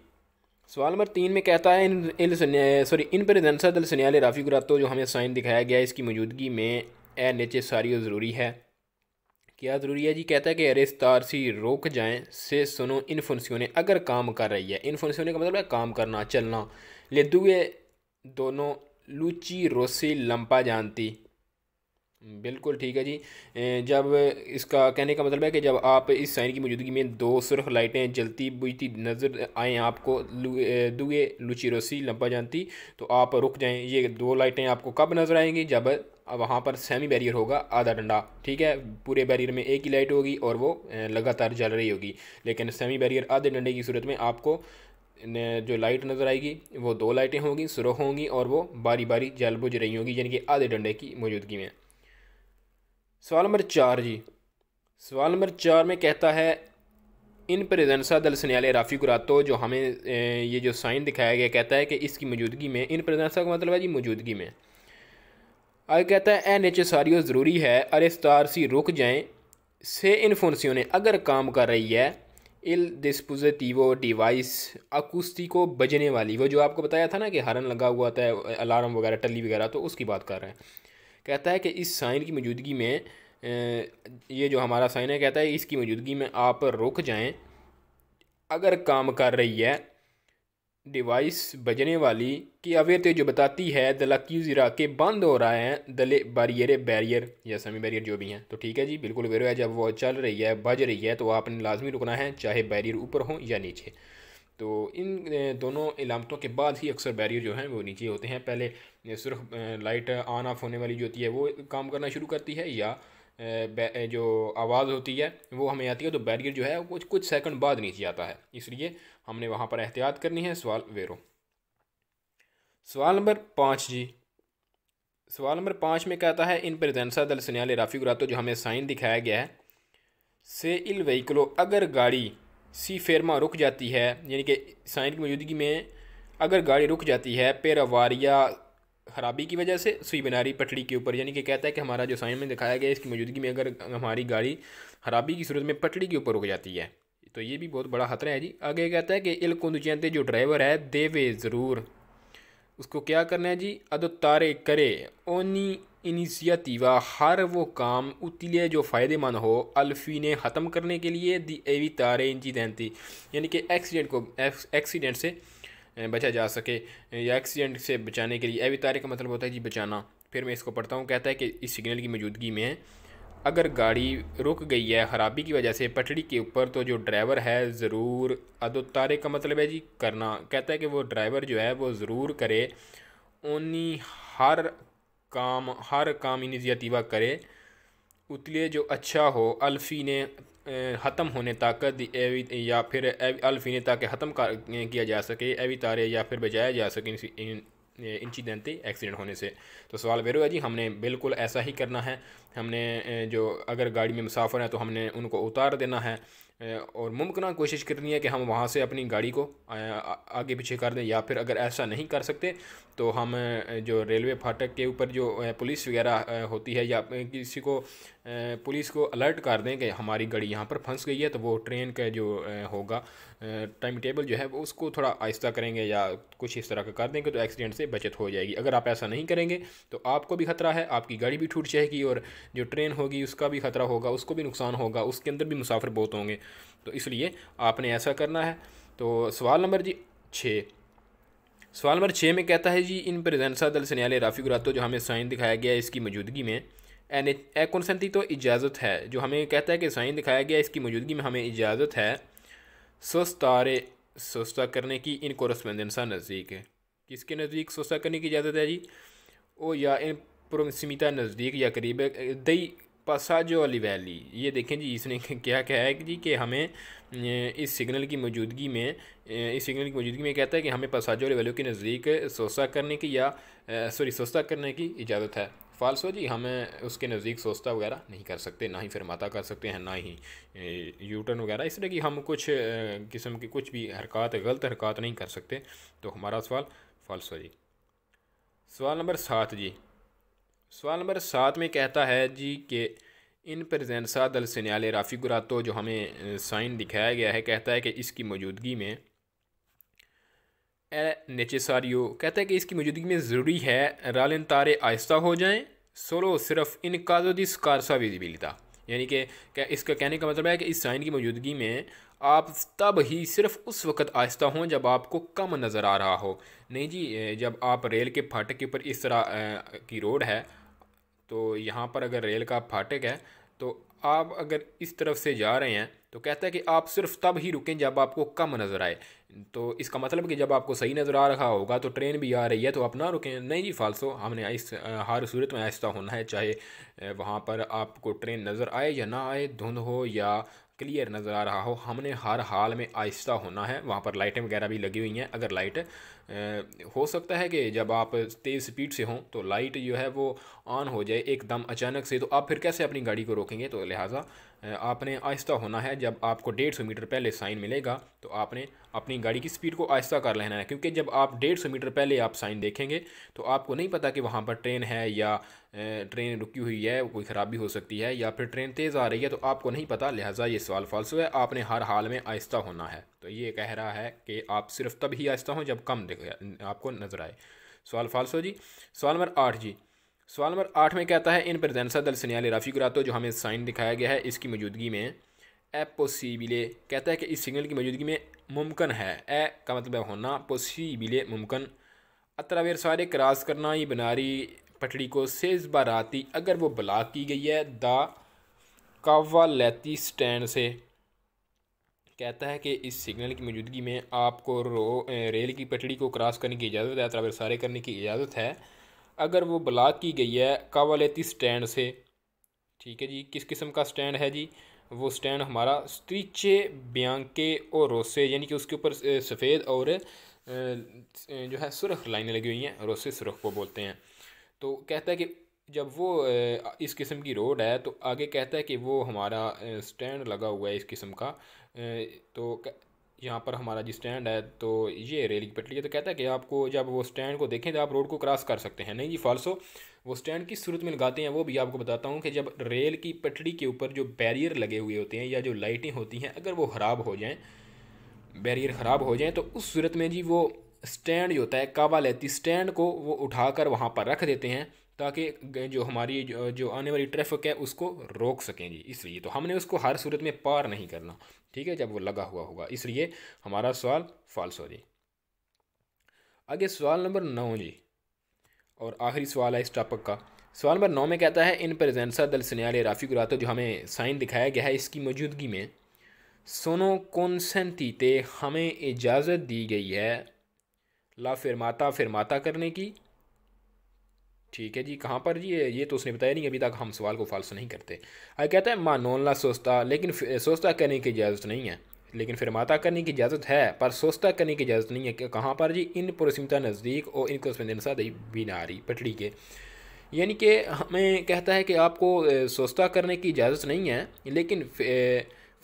Speaker 2: सवाल नंबर 3 में कहता है इन प्रेजेंसा दल सनियाले राफिगुरातो, जो हमें साइन दिखाया गया है, इसकी मौजूदगी में ए नेसेसारियो ज़रूरी है। क्या ज़रूरी है जी। कहता है कि अरेस्तार सी रोक जाएं, से सुनो इन फंक्शने, अगर काम कर रही है। इन फंक्शने का मतलब है काम करना, चलना। ले दुए दोनों लूची रोसी लंपा जानती। बिल्कुल ठीक है जी। जब इसका कहने का मतलब है कि जब आप इस साइन की मौजूदगी में दो सुर्ख लाइटें जलती बुझती नज़र आएँ आपको, दुए लुचिरोसी लंबा जानती, तो आप रुक जाएं। ये दो लाइटें आपको कब नज़र आएंगी, जब वहाँ पर सेमी बैरियर होगा, आधा डंडा। ठीक है। पूरे बैरियर में एक ही लाइट होगी और वो लगातार जल रही होगी, लेकिन सेमी बैरियर आधे डंडे की सूरत में आपको जो लाइट नज़र आएगी वो दो लाइटें होंगी, सुर्ख होंगी, और वो बारी बारी जल बुझ रही होंगी, यानी कि आधे डंडे की मौजूदगी में। सवाल नंबर 4 जी। सवाल नंबर 4 में कहता है इन प्रेजेंसा दल सनियाले राफिगुरातो, जो हमें ये जो साइन दिखाया गया, कहता है कि इसकी मौजूदगी में, इन प्रेजेंसा का मतलब है जी मौजूदगी में। आगे कहता है ए नेसेसारियो ज़रूरी है, अरेस्तार सी रुक जाएं, से इन फंक्शने, अगर काम कर रही है, इल डिस्पोजिटिवो डिवाइस अकूस्टिको, बजने वाली, वो जो आपको बताया था ना कि हॉर्न लगा हुआ था, अलार्म वगैरह, टल्ली वगैरह, तो उसकी बात कर रहे हैं। कहता है कि इस साइन की मौजूदगी में, ये जो हमारा साइन है, कहता है इसकी मौजूदगी में आप रुक जाएं अगर काम कर रही है डिवाइस बजने वाली की, अवेते जो बताती है दलाकी ज़रा के बंद हो रहा है, दले बैरियर या सेमी बैरियर जो भी हैं। तो ठीक है जी, बिल्कुल वेरो है। जब वो चल रही है, बज रही है, तो आपने लाजमी रुकना है, चाहे बैरियर ऊपर हो या नीचे। तो इन दोनों इलामतों के बाद ही अक्सर बैरियर जो हैं वो नीचे होते हैं। पहले सिर्फ लाइट ऑन ऑफ होने वाली जो होती है वो काम करना शुरू करती है, या जो आवाज़ होती है वो हमें आती है, तो बैरियर जो है वो कुछ सेकंड बाद नीचे आता है, इसलिए हमने वहाँ पर एहतियात करनी है। सवाल वेरो। सवाल नंबर 5 जी। सवाल नंबर 5 में कहता है इन प्रेजेंसा दल सनियाले राफिगुरातो, जो हमें साइन दिखाया गया है, से इल व्हीकलो, अगर गाड़ी सी फेरमा रुक जाती है, यानी कि साइन की मौजूदगी में अगर गाड़ी रुक जाती है पेरावारिया ख़राबी की वजह से, सुई बनारी पटड़ी के ऊपर, यानी कि कहता है कि हमारा जो साइन में दिखाया गया है, इसकी मौजूदगी में अगर हमारी गाड़ी ख़राबी की सूरत में पटड़ी के ऊपर रुक जाती है, तो ये भी बहुत बड़ा ख़तरा है जी। आगे कहता है कि इल कुंदुचेंते, जो ड्राइवर है, देवे ज़रूर उसको क्या करना है जी, अदोत्तारे करे ओनी इनिशिएटिवा, हर वो काम उतले जो फ़ायदेमंद हो अल्फ़ी ने ख़त्म करने के लिए दी एवितारे इंचिडेंटी, यानी कि एक्सीडेंट से बचा जा सके या एक्सीडेंट से बचाने के लिए। एवितारे का मतलब होता है जी बचाना। फिर मैं इसको पढ़ता हूँ। कहता है कि इस सिग्नल की मौजूदगी में अगर गाड़ी रुक गई है ख़राबी की वजह से पटड़ी के ऊपर, तो जो ड्राइवर है ज़रूर, अदोतारे का मतलब है जी करना। कहता है कि वो ड्राइवर जो है वो ज़रूर करे ओनी, हर हर काम इनिशिएटिवा करे उतले जो अच्छा हो अल्फ़ी ने ख़त्म होने तक या फिर अल्फ़ी ने ताकि ख़त्म किया जा सके एवितारे, या फिर बचाया जा सके इंसिडेंट एक्सीडेंट होने से। तो सवाल वेरो है जी, हमने बिल्कुल ऐसा ही करना है। हमने जो अगर गाड़ी में मुसाफिर हैं तो हमने उनको उतार देना है और मुमकिन कोशिश करनी है कि हम वहाँ से अपनी गाड़ी को आगे पीछे कर दें, या फिर अगर ऐसा नहीं कर सकते तो हम जो रेलवे फाटक के ऊपर जो पुलिस वगैरह होती है, या किसी को पुलिस को अलर्ट कर दें कि हमारी गाड़ी यहाँ पर फंस गई है, तो वो ट्रेन का जो होगा टाइम टेबल जो है वो उसको थोड़ा आहिस्ता करेंगे या कुछ इस तरह का कर देंगे, तो एक्सीडेंट से बचत हो जाएगी। अगर आप ऐसा नहीं करेंगे तो आपको भी ख़तरा है, आपकी गाड़ी भी टूट जाएगी और जो ट्रेन होगी उसका भी ख़तरा होगा, उसको भी नुकसान होगा, उसके अंदर भी मुसाफिर बहुत होंगे। तो इसलिए आपने ऐसा करना है। तो सवाल नंबर जी 6, सवाल नंबर 6 में कहता है जी, इन प्रेजेंसा दल सन्याले राफ़ी गुरातो, जो हमें साइन दिखाया गया है इसकी मौजूदगी में ए कंसेंटी तो इजाज़त है, जो हमें कहता है कि साइन दिखाया गया इसकी मौजूदगी में हमें इजाज़त है सोस्तारे, सोस्ता करने की इन कोरस्पेंडेंसा नज़दीक है। किसके नज़दीक सोस्ता करने की इजाज़त है जी, ओ या इन प्रोक्सिमिता नज़दीक या करीब दई पासाजो वाली वैली। ये देखें जी इसने क्या कहा है कि जी कि हमें इस सिग्नल की मौजूदगी में कहता है कि हमें पासाजो वाली वैली के नज़दीक सोस्ता करने की या सोस्ता करने की इजाज़त है। फाल्सो जी, हमें उसके नज़दीक सोस्ता वगैरह नहीं कर सकते, ना ही फिरमाता कर सकते हैं, ना ही यूटर्न वगैरह, इसलिए कि हम कुछ किस्म की कुछ भी गलत हरकत नहीं कर सकते। तो हमारा सवाल फाल्सो जी। सवाल नंबर 7 जी, सवाल नंबर 7 में कहता है जी कि इन प्रेजेंसा दल सन्याले राफ़ी गुरातो, जो हमें साइन दिखाया गया है, कहता है कि इसकी मौजूदगी में ए नेचेसारियो, कहता है कि इसकी मौजूदगी में ज़रूरी है रालन तारे आहिस्ता हो जाएं, सोलो सिर्फ इन काजो दिस कारसा विजिबिलिटा, यानी कि क्या इसका कहने का मतलब है कि इस साइन की मौजूदगी में आप तब ही सिर्फ उस वक्त आहिस्ता हों जब आपको कम नज़र आ रहा हो। नहीं जी, जब आप रेल के फाटक के ऊपर इस तरह की रोड है, तो यहाँ पर अगर रेल का फाटक है तो आप अगर इस तरफ से जा रहे हैं तो कहता है कि आप सिर्फ तब ही रुकें जब आपको कम नज़र आए। तो इसका मतलब कि जब आपको सही नज़र आ रहा होगा तो ट्रेन भी आ रही है तो आप ना रुकें। नहीं जी, फाल्सो, हमने इस हर सूरत में आहिस्ता होना है, चाहे वहाँ पर आपको ट्रेन नज़र आए या ना आए, धुंध हो या क्लियर नज़र आ रहा हो, हमने हर हाल में आहिस्ता होना है। वहाँ पर लाइटें वगैरह भी लगी हुई हैं। अगर लाइट हो सकता है कि जब आप तेज़ स्पीड से हों तो लाइट जो है वो ऑन हो जाए एकदम अचानक से, तो आप फिर कैसे अपनी गाड़ी को रोकेंगे। तो लिहाजा आपने आहिस्ता होना है। जब आपको 150 मीटर पहले साइन मिलेगा तो आपने अपनी गाड़ी की स्पीड को आहिस्ता कर लेना है, क्योंकि जब आप 150 मीटर पहले आप साइन देखेंगे तो आपको नहीं पता कि वहाँ पर ट्रेन है या ट्रेन रुकी हुई है, कोई ख़राबी हो सकती है, या फिर ट्रेन तेज़ आ रही है, तो आपको नहीं पता। लिहाजा ये सवाल फाल्सो है, आपने हर हाल में आहिस्ता होना है। तो ये कह रहा है कि आप सिर्फ तब ही आहिस्ता हों जब कम आपको नज़र आए। सवाल फाल्सो जी। सवाल नंबर 8 जी, सवाल नंबर 8 में कहता है इन प्रेजेंसा दल सन्याले राफ़ी गुरातो, जो हमें साइन दिखाया गया है इसकी मौजूदगी में ए पॉसिबले, कहता है कि इस सिग्नल की मौजूदगी में मुमकिन है। ए का मतलब होना, पॉसिबले मुमकिन, अतरावेरसारे क्रॉस करना, ये बनारी पटड़ी को सेज बाराती अगर वो ब्लॉक की गई है द कावालेती स्टैंड से। कहता है कि इस सिग्नल की मौजूदगी में आपको रेल की पटड़ी को क्रॉस करने की इजाज़त है, अतरावेरसारे करने की इजाज़त है अगर वो ब्लॉक की गई है कावालेती स्टैंड से। ठीक है जी, किस किस्म का स्टैंड है जी, वो स्टैंड हमारा स्ट्रीचे ब्यांके और रोसे, यानी कि उसके ऊपर सफ़ेद और जो है सुर्ख लाइनें लगी हुई हैं, रोसे सुर्ख को बोलते हैं। तो कहता है कि जब वो इस किस्म की रोड है तो आगे कहता है कि वो हमारा स्टैंड लगा हुआ है इस किस्म का। तो यहाँ पर हमारा जी स्टैंड है, तो ये रेल की पटरी है। तो कहता है कि आपको जब वो स्टैंड को देखें तो आप रोड को क्रॉस कर सकते हैं। नहीं जी, फाल्सो, वो स्टैंड किस सूरत में लगाते हैं वो भी आपको बताता हूँ कि जब रेल की पटरी के ऊपर जो बैरियर लगे हुए होते हैं या जो लाइटें होती हैं, अगर वो ख़राब हो जाएँ, बैरियर ख़राब हो जाएँ, तो उस सूरत में जी वो स्टैंड जो होता है काबालियती स्टैंड को वो उठाकर वहाँ पर रख देते हैं ताकि जो हमारी जो आने वाली ट्रैफिक है उसको रोक सकें जी। इसलिए तो हमने उसको हर सूरत में पार नहीं करना, ठीक है, जब वो लगा हुआ होगा, इसलिए हमारा सवाल फॉल्स हो जी। आगे सवाल नंबर 9 जी, और आखिरी सवाल है इस टॉपिक का। सवाल नंबर 9 में कहता है इन प्रेजेंसा दल सिन्याले राफी गुरातो, जो हमें साइन दिखाया गया है इसकी मौजूदगी में सोनो कॉन्सेंटीते हमें इजाज़त दी गई है ला फिरमाता करने की। ठीक है जी, कहाँ पर जी, ये तो उसने बताया नहीं, अभी तक हम सवाल को फाल्स नहीं करते। आगे कहता है माँ नोन ला सोचता, लेकिन सोचता करने की इजाज़त नहीं है, लेकिन फिरमाता करने की इजाज़त है पर सोचता करने की इजाज़त नहीं है। कहाँ पर जी, इन प्रोसिमता नज़दीक और इन कोस्पेंसा दई बीनारी पटड़ी के, यानी कि हमें कहता है कि आपको सोचता करने की इजाज़त नहीं है, लेकिन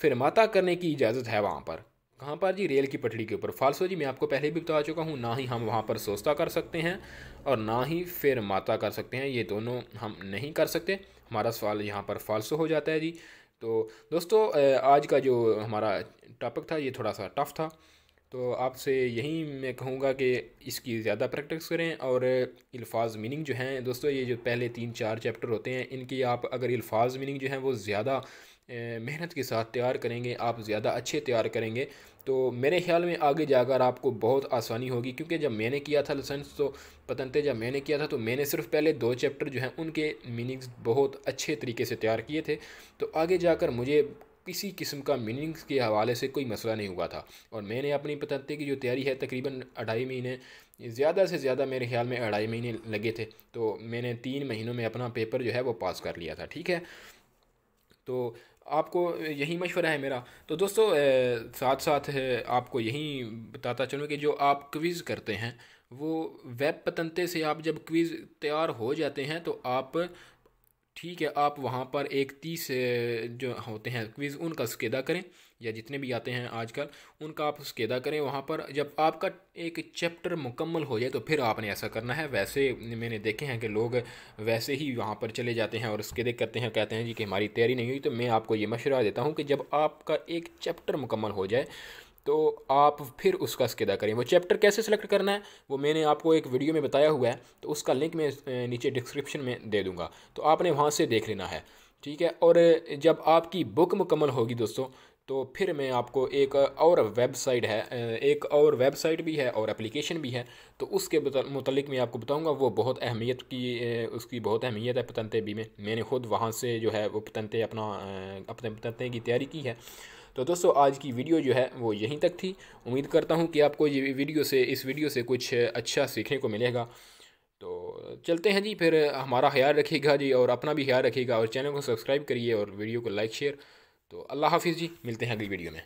Speaker 2: फिरमाता करने की इजाज़त है वहाँ पर। कहाँ पर जी, रेल की पटड़ी के ऊपर। फाल्सो जी मैं आपको पहले भी बता चुका हूँ, ना ही हम वहाँ पर सोचता कर सकते हैं और ना ही फिरमाता कर सकते हैं, ये दोनों हम नहीं कर सकते। हमारा सवाल यहाँ पर फाल्सो हो जाता है जी। तो दोस्तों आज का जो हमारा टॉपिक था ये थोड़ा सा टफ था, तो आपसे यही मैं कहूँगा कि इसकी ज़्यादा प्रैक्टिस करें। और अल्फाज मीनिंग जो हैं दोस्तों, ये जो पहले 3-4 चैप्टर होते हैं इनकी आप अगर अल्फाज मीनिंग जो हैं वो ज़्यादा मेहनत के साथ तैयार करेंगे, आप ज़्यादा अच्छे तैयार करेंगे, तो मेरे ख्याल में आगे जाकर आपको बहुत आसानी होगी। क्योंकि जब मैंने किया था लाइसेंस, तो पतंते जब मैंने किया था तो मैंने सिर्फ पहले 2 चैप्टर जो हैं उनके मीनिंग्स बहुत अच्छे तरीके से तैयार किए थे, तो आगे जाकर मुझे किसी किस्म का मीनिंग्स के हवाले से कोई मसला नहीं हुआ था। और मैंने अपनी पतंते की जो तैयारी है तकरीबन 2.5 महीने, ज़्यादा से ज़्यादा मेरे ख्याल में 2.5 महीने लगे थे, तो मैंने 3 महीनों में अपना पेपर जो है वो पास कर लिया था, ठीक है। तो आपको यही मशवरा है मेरा। तो दोस्तों साथ साथ आपको यही बताता चलूँ कि जो आप क्विज़ करते हैं वो वेब पतंते से आप जब क्विज़ तैयार हो जाते हैं तो आप, ठीक है, आप वहाँ पर एक 30 जो होते हैं क्विज़ उनका स्केदा करें, या जितने भी आते हैं आजकल उनका आप स्केदा करें वहाँ पर। जब आपका एक चैप्टर मुकम्मल हो जाए तो फिर आपने ऐसा करना है। वैसे मैंने देखे हैं कि लोग वैसे ही वहाँ पर चले जाते हैं और स्केदे करते हैं, कहते हैं जी कि हमारी तैयारी नहीं हुई। तो मैं आपको ये मशवरा देता हूँ कि जब आपका एक चैप्टर मुकम्मल हो जाए तो आप फिर उसका स्केदा करें। वो चैप्टर कैसे सेलेक्ट करना है वो मैंने आपको एक वीडियो में बताया हुआ है, तो उसका लिंक मैं नीचे डिस्क्रिप्शन में दे दूँगा, तो आपने वहाँ से देख लेना है, ठीक है। और जब आपकी बुक मुकम्मल होगी दोस्तों, तो फिर मैं आपको एक और वेबसाइट है, एक और वेबसाइट भी है और एप्लीकेशन भी है, तो उसके मुतल्लिक मैं आपको बताऊंगा। वो बहुत अहमियत की, उसकी बहुत अहमियत है पतंते बी में। मैंने खुद वहाँ से जो है वो पतंते अपने पतंते की तैयारी की है। तो दोस्तों आज की वीडियो जो है वो यहीं तक थी। उम्मीद करता हूँ कि आपको ये इस वीडियो से कुछ अच्छा सीखने को मिलेगा। तो चलते हैं जी, फिर हमारा ख्याल रखिएगा जी, और अपना भी ख्याल रखिएगा, और चैनल को सब्सक्राइब करिए और वीडियो को लाइक शेयर। तो अल्लाह हाफिज़ जी, मिलते हैं अगली वीडियो में।